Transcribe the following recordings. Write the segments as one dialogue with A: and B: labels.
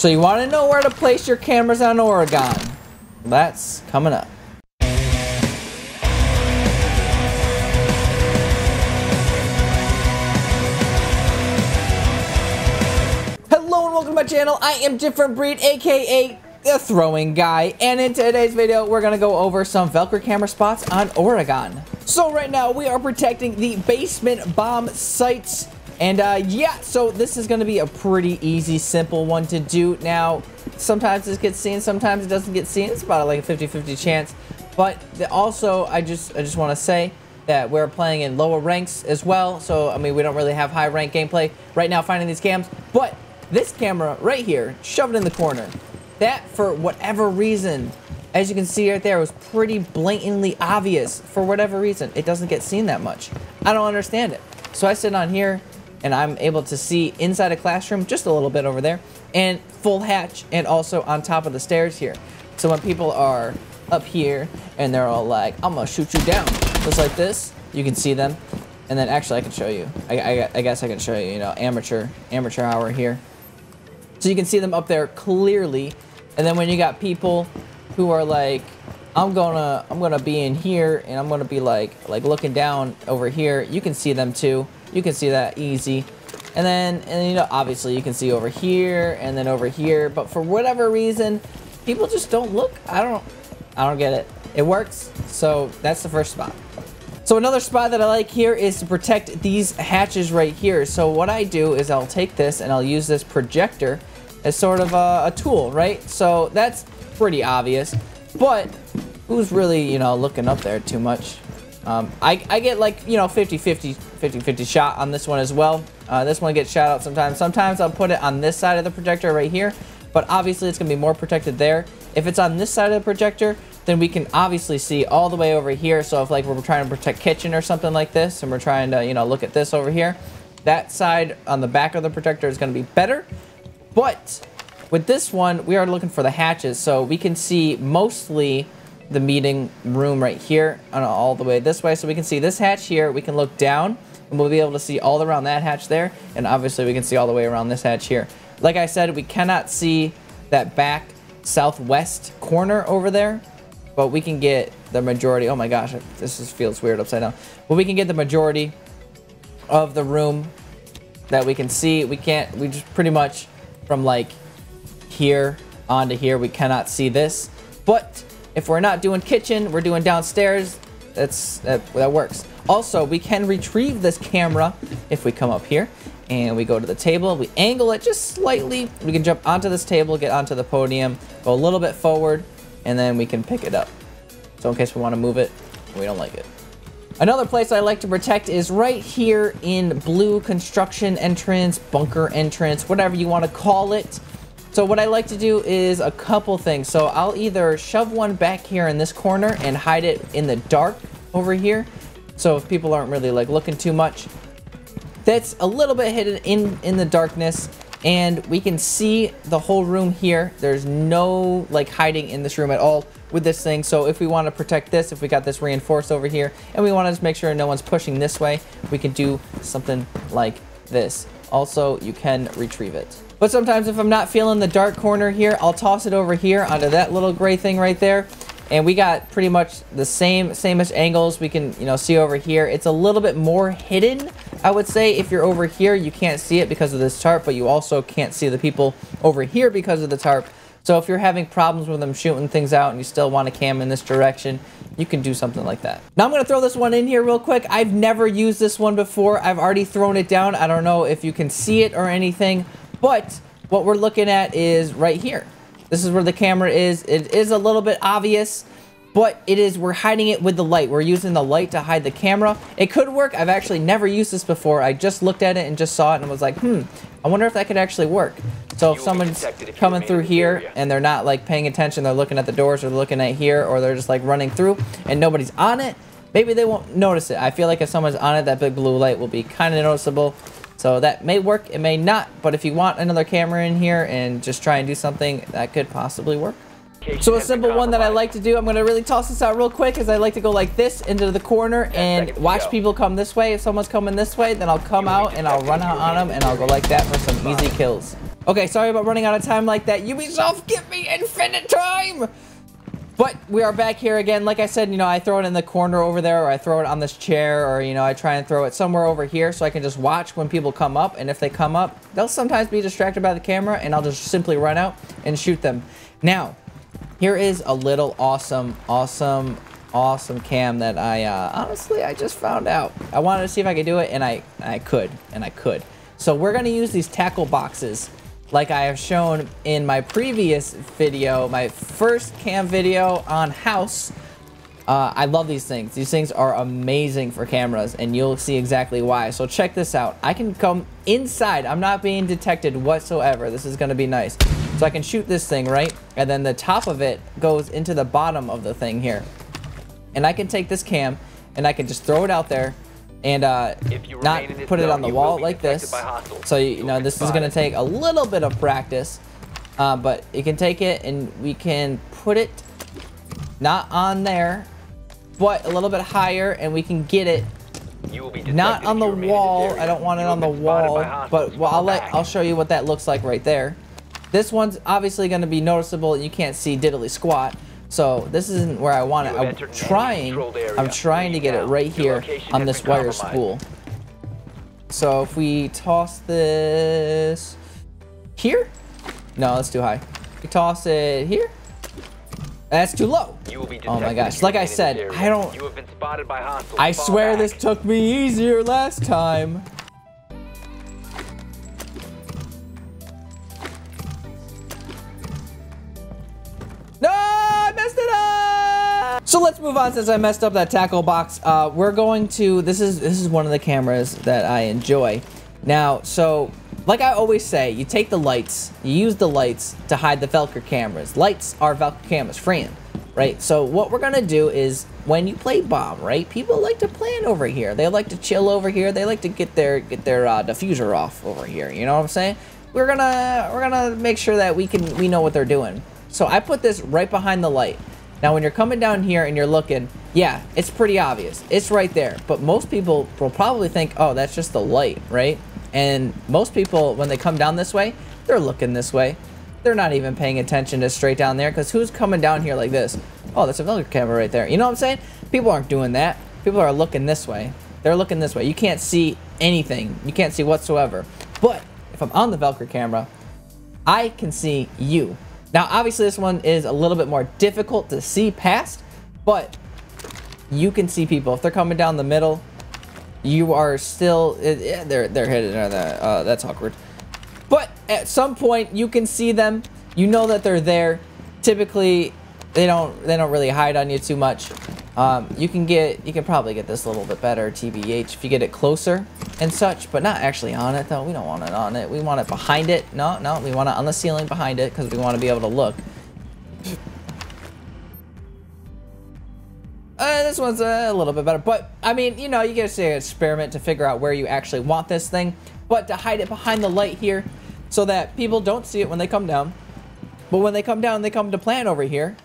A: So you want to know where to place your cameras on Oregon? That's coming up. Hello and welcome to my channel. I am Different Breed, aka the Throwing Guy, and in today's video we're gonna go over some Valkyrie camera spots on Oregon. So right now we are protecting the basement bomb sites, and yeah, so this is gonna be a pretty easy, simple one to do. Now, sometimes this gets seen, sometimes it doesn't get seen. It's about like a 50-50 chance, but also I just want to say that we're playing in lower ranks as well. So I mean, we don't really have high rank gameplay right now finding these cams, but this camera right here, shoved in the corner, that for whatever reason, as you can see right there, was pretty blatantly obvious. For whatever reason, it doesn't get seen that much. I don't understand it. So I sit on here and I'm able to see inside a classroom just a little bit over there, and full hatch, and also on top of the stairs here. So when people are up here and they're all like, I'm gonna shoot you down, just like this, you can see them. And then actually I can show you, I guess I can show you, you know, amateur hour here. So you can see them up there clearly. And then when you got people who are like, I'm gonna be in here and I'm gonna be like looking down over here, you can see them too. You can see that easy. And then you know, obviously you can see over here and then over here, but for whatever reason, people just don't look. I don't get it. It works. So that's the first spot. So another spot that I like here is to protect these hatches right here. So what I do is I'll take this and I'll use this projector as sort of a tool, right? So that's pretty obvious, but who's really, you know, looking up there too much? I get like, you know, 50-50 shot on this one as well. This one gets shot out sometimes. Sometimes I'll put it on this side of the projector right here, but obviously it's gonna be more protected there. If it's on this side of the projector, then we can obviously see all the way over here. So if like we're trying to protect kitchen or something like this, and we're trying to, you know, look at this over here, that side on the back of the projector is gonna be better. But with this one, we are looking for the hatches, so we can see mostly the meeting room right here and all the way this way. So we can see this hatch here, we can look down and we'll be able to see all around that hatch there, and obviously we can see all the way around this hatch here. Like I said, we cannot see that back southwest corner over there, but we can get the majority. Oh my gosh, this just feels weird upside down. But we can get the majority of the room that we can see. We just pretty much from like here onto here, we cannot see this. But if we're not doing kitchen, we're doing downstairs, that works. Also, we can retrieve this camera if we come up here and we go to the table, we angle it just slightly, we can jump onto this table, get onto the podium, go a little bit forward, and then we can pick it up. So in case we want to move it, we don't like it. Another place I like to protect is right here in blue construction entrance, bunker entrance, whatever you want to call it. So what I like to do is a couple things. So I'll either shove one back here in this corner and hide it in the dark over here. So if people aren't really like looking too much, that's a little bit hidden in the darkness, and we can see the whole room here. There's no like hiding in this room at all with this thing. So if we want to protect this, if we got this reinforced over here and we want to just make sure no one's pushing this way, we can do something like this. Also, you can retrieve it. But sometimes if I'm not feeling the dark corner here, I'll toss it over here onto that little gray thing right there. And we got pretty much the same-ish angles we can, you know, see over here. It's a little bit more hidden, I would say. If you're over here, you can't see it because of this tarp, but you also can't see the people over here because of the tarp. So if you're having problems with them shooting things out and you still want to cam in this direction, you can do something like that. Now I'm going to throw this one in here real quick. I've never used this one before. I've already thrown it down. I don't know if you can see it or anything, but what we're looking at is right here. This is where the camera is. It is a little bit obvious, but we're hiding it with the light. We're using the light to hide the camera. It could work. I've actually never used this before. I just looked at it and just saw it and was like, I wonder if that could actually work. So if someone's coming through here and they're not like paying attention, they're looking at the doors or looking at here, or they're just like running through and nobody's on it, maybe they won't notice it. I feel like if someone's on it, that big blue light will be kind of noticeable. So that may work, it may not, but if you want another camera in here and just try and do something, that could possibly work. So a simple one that I like to do, I'm going to really toss this out real quick, is I like to go like this into the corner and watch people come this way. If someone's coming this way, then I'll come out and I'll run out on them and I'll go like that for some easy kills. Okay, sorry about running out of time like that. Ubisoft, give me infinite time! But we are back here again. Like I said, you know, I throw it in the corner over there, or I throw it on this chair, or, you know, I try and throw it somewhere over here so I can just watch when people come up. And if they come up, they'll sometimes be distracted by the camera, and I'll just simply run out and shoot them. Now, here is a little awesome cam that I, honestly, I just found out. I wanted to see if I could do it, and I could. So we're going to use these tackle boxes. Like I have shown in my previous video, my first cam video on house. I love these things. These things are amazing for cameras, and you'll see exactly why. So check this out. I can come inside. I'm not being detected whatsoever. This is going to be nice. So I can shoot this thing, right? And then the top of it goes into the bottom of the thing here. And I can take this cam, and I can just throw it out there. And not put it on the wall like this. So you know, this is going to take a little bit of practice, but you can take it and we can put it not on there, but a little bit higher, and we can get it not on the wall. I don't want it on the wall, but well, I'll show you what that looks like right there. This one's obviously going to be noticeable, and you can't see diddly squat. So this isn't where I want it. I'm trying to get it right here on this wire spool. So if we toss this here, no, that's too high. We toss it here. That's too low. Oh my gosh! Like I said, I swear this took me easier last time. So let's move on since I messed up that tackle box. We're going to, this is one of the cameras that I enjoy. Now, so like I always say, you take the lights, you use the lights to hide the Valkyrie cameras. Lights are Valkyrie cameras, friend, right? So what we're gonna do is when you play bomb, right? People like to plan over here. They like to chill over here. They like to get their diffuser off over here. You know what I'm saying? We're gonna make sure that we know what they're doing. So I put this right behind the light. Now, when you're coming down here and you're looking, yeah, it's pretty obvious. It's right there. But most people will probably think, oh, that's just the light, right? And most people, when they come down this way, they're looking this way. They're not even paying attention to straight down there, because who's coming down here like this? Oh, that's a Valkyrie camera right there. You know what I'm saying? People aren't doing that. People are looking this way. They're looking this way. You can't see anything. You can't see whatsoever. But if I'm on the Valkyrie camera, I can see you. Now, obviously, this one is a little bit more difficult to see past, but you can see people. If they're coming down the middle, you are still, yeah, they're hidden. That's awkward. But at some point, you can see them. You know that they're there. Typically, they don't really hide on you too much. You can probably get this a little bit better, TBH, if you get it closer and such, but not actually on it though. We don't want it on it. We want it behind it. No, we want it on the ceiling behind it, because we want to be able to look. This one's a little bit better, but I mean, you know, you get to experiment to figure out where you actually want this thing, but to hide it behind the light here so that people don't see it when they come down. But when they come down, they come to plan over here,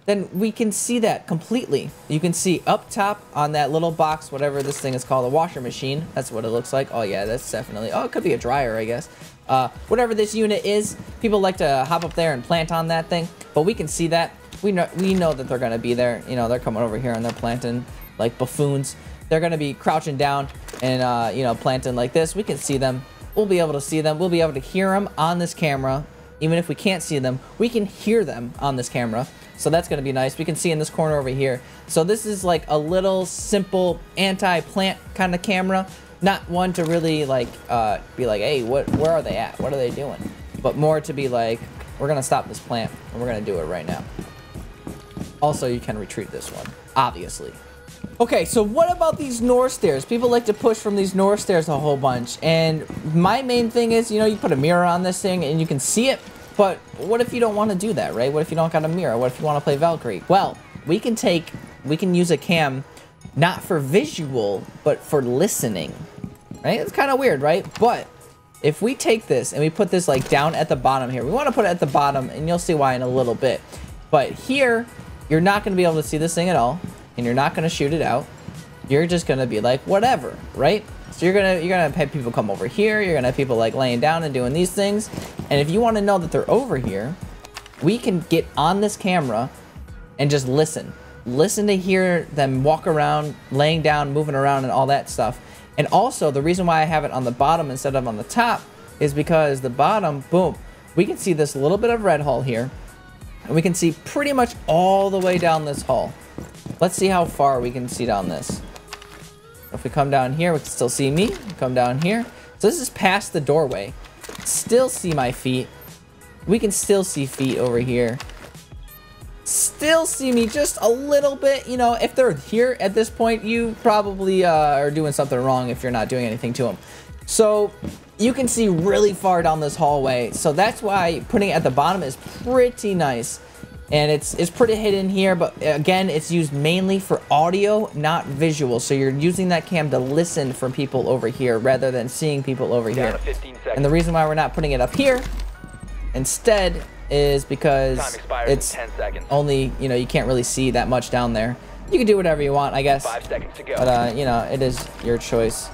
A: then we can see that completely. You can see up top on that little box, whatever this thing is called, a washer machine. That's what it looks like. Oh yeah, that's definitely, oh, it could be a dryer, I guess. Whatever this unit is, people like to hop up there and plant on that thing, but we can see that. We know that they're gonna be there. You know, they're coming over here and they're planting like buffoons. They're gonna be crouching down and, you know, planting like this. We can see them. We'll be able to see them. We'll be able to hear them on this camera. Even if we can't see them, we can hear them on this camera. So that's going to be nice. We can see in this corner over here. So this is like a little simple anti-plant kind of camera. Not one to really like be like, hey, where are they at? What are they doing? But more to be like, we're going to stop this plant and we're going to do it right now. Also, you can retreat this one, obviously. Okay, so what about these north stairs? People like to push from these north stairs a whole bunch. And my main thing is, you know, you put a mirror on this thing and you can see it. But what if you don't want to do that, right? What if you don't got a mirror? What if you want to play Valkyrie? Well, we can use a cam not for visual, but for listening, right? It's kind of weird, right? But if we take this and we put this like down at the bottom here, we want to put it at the bottom, and you'll see why in a little bit. But here, you're not going to be able to see this thing at all, and you're not going to shoot it out. You're just going to be like, whatever, right? So you're gonna have people come over here. You're gonna have people like laying down and doing these things. And if you want to know that they're over here, we can get on this camera and just listen. Listen to hear them walk around, laying down, moving around, and all that stuff. And also, the reason why I have it on the bottom instead of on the top is because the bottom, boom, we can see this little bit of red hall here. And we can see pretty much all the way down this hall. Let's see how far we can see down this. If we come down here, we can still see me. Come down here. So this is past the doorway. Still see my feet. We can still see feet over here. Still see me just a little bit. You know, if they're here at this point, you probably are doing something wrong if you're not doing anything to them. So you can see really far down this hallway. So that's why putting it at the bottom is pretty nice. And it's pretty hidden here, but again, it's used mainly for audio, not visual. So you're using that cam to listen for people over here rather than seeing people over here. And the reason why we're not putting it up here instead is because it's only, you know, you can't really see that much down there. You can do whatever you want, I guess.
B: 5 seconds to go.
A: But, you know, it is your choice.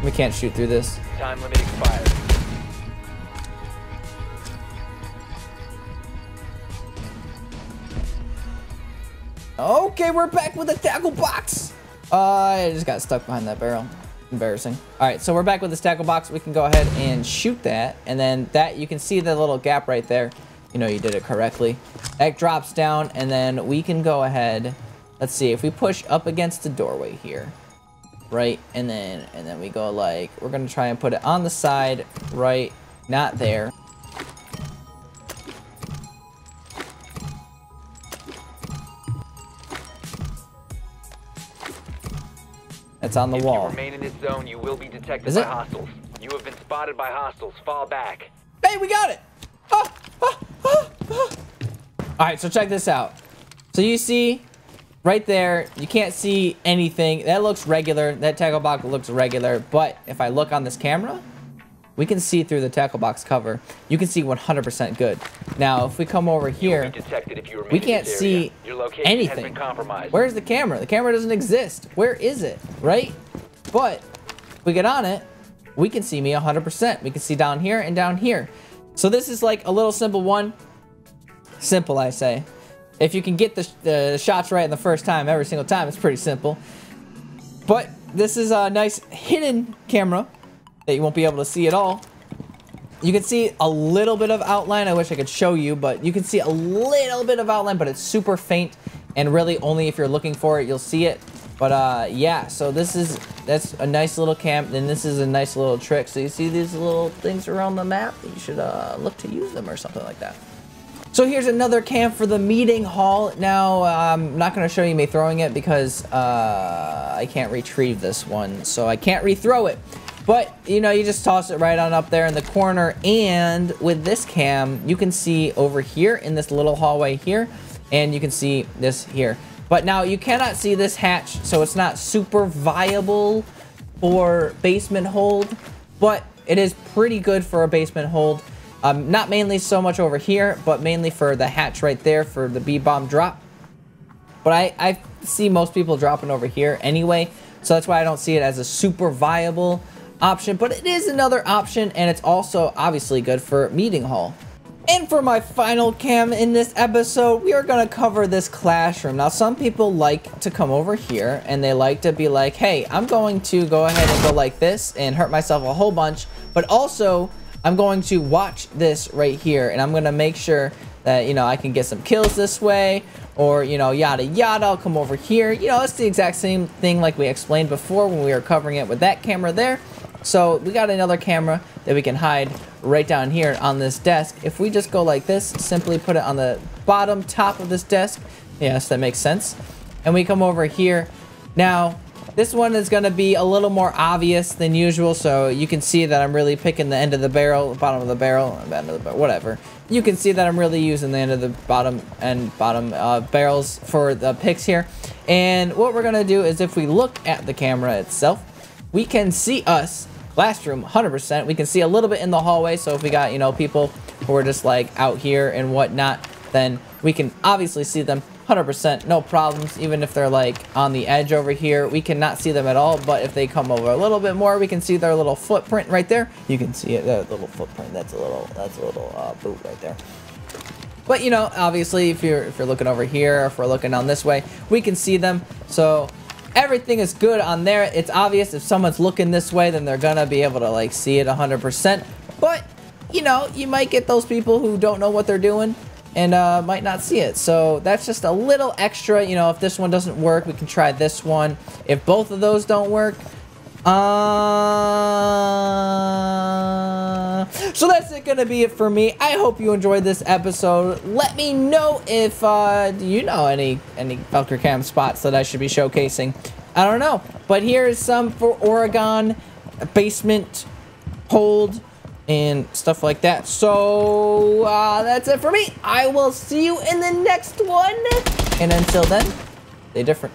A: We can't shoot through this.
B: Time limit expired.
A: Okay, we're back with the tackle box. I just got stuck behind that barrel. Embarrassing. All right, so we're back with this tackle box. We can go ahead and shoot that, and then that, you can see the little gap right there. You know you did it correctly. That drops down, and then we can go ahead. Let's see if we push up against the doorway here, right, and then we go like, we're gonna try and put it on the side, right, not there. It's on the wall.
B: If you remain in this zone, you will be detected by hostiles. You have been spotted by hostiles. Fall back.
A: Hey, we got it! Alright, so check this out. So you see, right there, you can't see anything. That looks regular. That tackle box looks regular. But if I look on this camera, we can see through the tackle box cover. You can see 100% good. Now, if we come over here, we can't see anything. Where's the camera? The camera doesn't exist. Where is it? Right? But if we get on it, we can see me 100%. We can see down here and down here. So this is like a little simple one. Simple, I say. If you can get the shots right in the first time, every single time, it's pretty simple. But this is a nice hidden camera that you won't be able to see at all. You can see a little bit of outline. I wish I could show you, but you can see a little bit of outline, but it's super faint, and really only if you're looking for it, you'll see it. But yeah, so that's a nice little cam, and this is a nice little trick. So you see these little things around the map? You should look to use them or something like that. So here's another cam for the meeting hall. Now, I'm not going to show you me throwing it because I can't retrieve this one, so I can't rethrow it. But, you know, you just toss it right on up there in the corner. And with this cam, you can see over here in this little hallway here. And you can see this here. But now you cannot see this hatch, so it's not super viable for basement hold. But it is pretty good for a basement hold. Not mainly so much over here, but mainly for the hatch right there for the B-bomb drop. But I see most people dropping over here anyway. So that's why I don't see it as a super viable option, but it is another option, and it's also obviously good for meeting hall. And for my final cam in this episode, we are going to cover this classroom. Now, some people like to come over here, and they like to be like, hey, I'm going to go ahead and go like this and hurt myself a whole bunch, but also I'm going to watch this right here, and I'm going to make sure that, you know, I can get some kills this way, or, you know, yada yada. I'll come over here. You know, it's the exact same thing like we explained before when we were covering it with that camera there. So we got another camera that we can hide right down here on this desk. If we just go like this, simply put it on the bottom top of this desk. Yes, that makes sense. And we come over here. Now, this one is going to be a little more obvious than usual. So you can see that I'm really picking the end of the barrel, bottom of the barrel, whatever. You can see that I'm really using the end of the bottom barrels for the picks here. And what we're going to do is if we look at the camera itself, we can see us. Classroom, 100%. We can see a little bit in the hallway, so if we got, you know, people who are just like out here and whatnot, then we can obviously see them 100%, no problems. Even if they're like on the edge over here, we cannot see them at all. But if they come over a little bit more, we can see their little footprint right there. You can see it, that little footprint. That's a little boot right there. But you know, obviously, if you're looking over here, if we're looking down this way, we can see them. So everything is good on there. It's obvious if someone's looking this way, then they're gonna be able to like see it 100%. But you know, you might get those people who don't know what they're doing and might not see it. So that's just a little extra. You know, if this one doesn't work, we can try this one. If both of those don't work, so that's gonna be it for me. I hope you enjoyed this episode. Let me know if you know any Valkyrie cam spots that I should be showcasing. I don't know, but here's some for Oregon, basement, hold, and stuff like that. So that's it for me. I will see you in the next one, and until then, stay different.